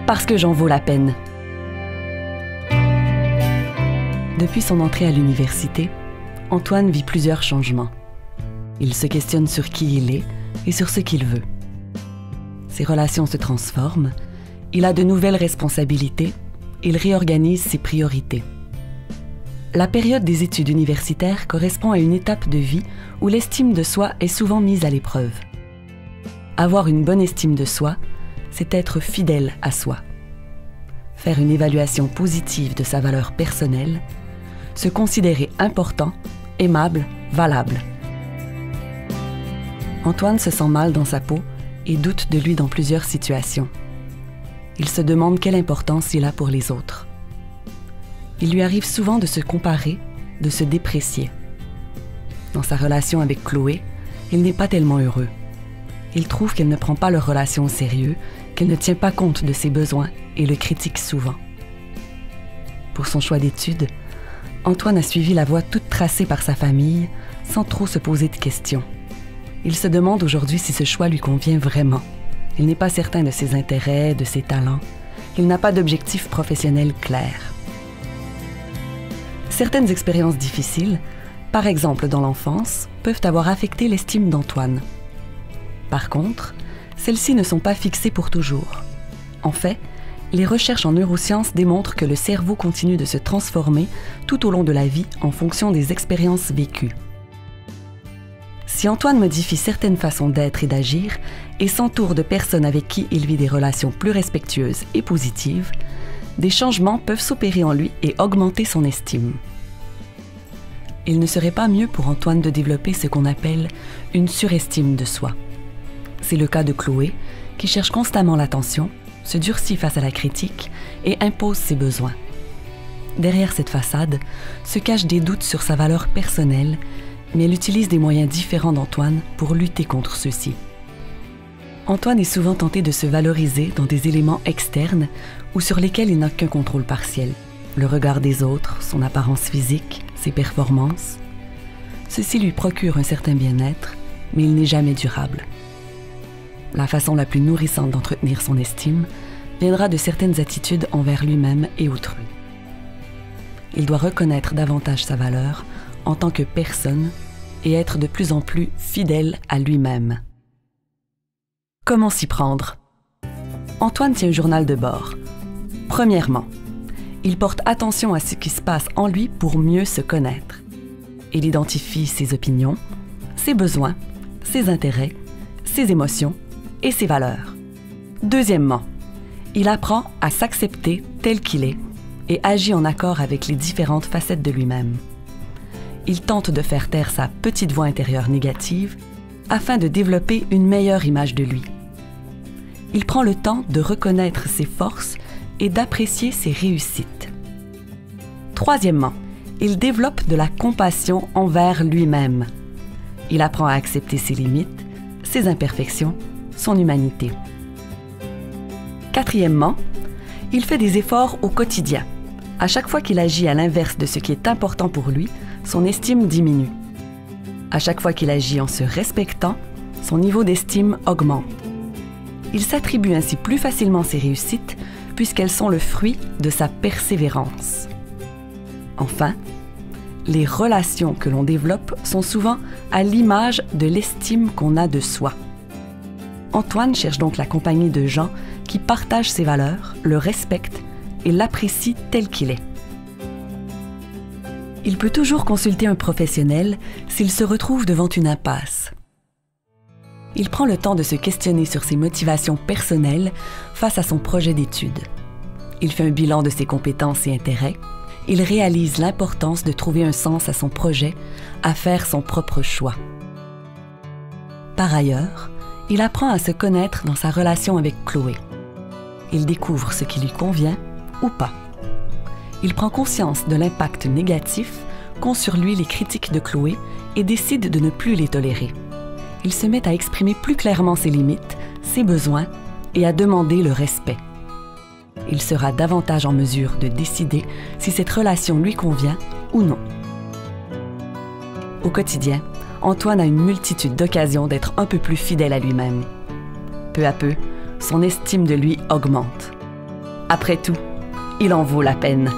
parce que j'en vaux la peine. Depuis son entrée à l'université, Antoine vit plusieurs changements. Il se questionne sur qui il est et sur ce qu'il veut. Ses relations se transforment, il a de nouvelles responsabilités, il réorganise ses priorités. La période des études universitaires correspond à une étape de vie où l'estime de soi est souvent mise à l'épreuve. Avoir une bonne estime de soi, c'est être fidèle à soi. Faire une évaluation positive de sa valeur personnelle, se considérer important, aimable, valable. Antoine se sent mal dans sa peau et doute de lui dans plusieurs situations. Il se demande quelle importance il a pour les autres. Il lui arrive souvent de se comparer, de se déprécier. Dans sa relation avec Chloé, il n'est pas tellement heureux. Il trouve qu'elle ne prend pas leur relation au sérieux, qu'elle ne tient pas compte de ses besoins et le critique souvent. Pour son choix d'études, Antoine a suivi la voie toute tracée par sa famille, sans trop se poser de questions. Il se demande aujourd'hui si ce choix lui convient vraiment. Il n'est pas certain de ses intérêts, de ses talents. Il n'a pas d'objectif professionnel clair. Certaines expériences difficiles, par exemple dans l'enfance, peuvent avoir affecté l'estime d'Antoine. Par contre, celles-ci ne sont pas fixées pour toujours. En fait, les recherches en neurosciences démontrent que le cerveau continue de se transformer tout au long de la vie en fonction des expériences vécues. Si Antoine modifie certaines façons d'être et d'agir et s'entoure de personnes avec qui il vit des relations plus respectueuses et positives, des changements peuvent s'opérer en lui et augmenter son estime. Il ne serait pas mieux pour Antoine de développer ce qu'on appelle une surestime de soi. C'est le cas de Chloé, qui cherche constamment l'attention, se durcit face à la critique et impose ses besoins. Derrière cette façade se cachent des doutes sur sa valeur personnelle, mais elle utilise des moyens différents d'Antoine pour lutter contre ceux-ci. Antoine est souvent tenté de se valoriser dans des éléments externes ou sur lesquels il n'a qu'un contrôle partiel. Le regard des autres, son apparence physique, ses performances. Ceci lui procure un certain bien-être, mais il n'est jamais durable. La façon la plus nourrissante d'entretenir son estime viendra de certaines attitudes envers lui-même et autrui. Il doit reconnaître davantage sa valeur en tant que personne et être de plus en plus fidèle à lui-même. Comment s'y prendre? Antoine tient un journal de bord. Premièrement, il porte attention à ce qui se passe en lui pour mieux se connaître. Il identifie ses opinions, ses besoins, ses intérêts, ses émotions et ses valeurs. Deuxièmement, il apprend à s'accepter tel qu'il est et agit en accord avec les différentes facettes de lui-même. Il tente de faire taire sa petite voix intérieure négative afin de développer une meilleure image de lui. Il prend le temps de reconnaître ses forces et d'apprécier ses réussites. Troisièmement, il développe de la compassion envers lui-même. Il apprend à accepter ses limites, ses imperfections, son humanité. Quatrièmement, il fait des efforts au quotidien. À chaque fois qu'il agit à l'inverse de ce qui est important pour lui, son estime diminue. À chaque fois qu'il agit en se respectant, son niveau d'estime augmente. Il s'attribue ainsi plus facilement ses réussites puisqu'elles sont le fruit de sa persévérance. Enfin, les relations que l'on développe sont souvent à l'image de l'estime qu'on a de soi. Antoine cherche donc la compagnie de gens qui partagent ses valeurs, le respectent et l'apprécient tel qu'il est. Il peut toujours consulter un professionnel s'il se retrouve devant une impasse. Il prend le temps de se questionner sur ses motivations personnelles face à son projet d'études. Il fait un bilan de ses compétences et intérêts. Il réalise l'importance de trouver un sens à son projet, à faire son propre choix. Par ailleurs, il apprend à se connaître dans sa relation avec Chloé. Il découvre ce qui lui convient ou pas. Il prend conscience de l'impact négatif qu'ont sur lui les critiques de Chloé et décide de ne plus les tolérer. Il se met à exprimer plus clairement ses limites, ses besoins et à demander le respect. Il sera davantage en mesure de décider si cette relation lui convient ou non. Au quotidien, Antoine a une multitude d'occasions d'être un peu plus fidèle à lui-même. Peu à peu, son estime de lui augmente. Après tout, il en vaut la peine.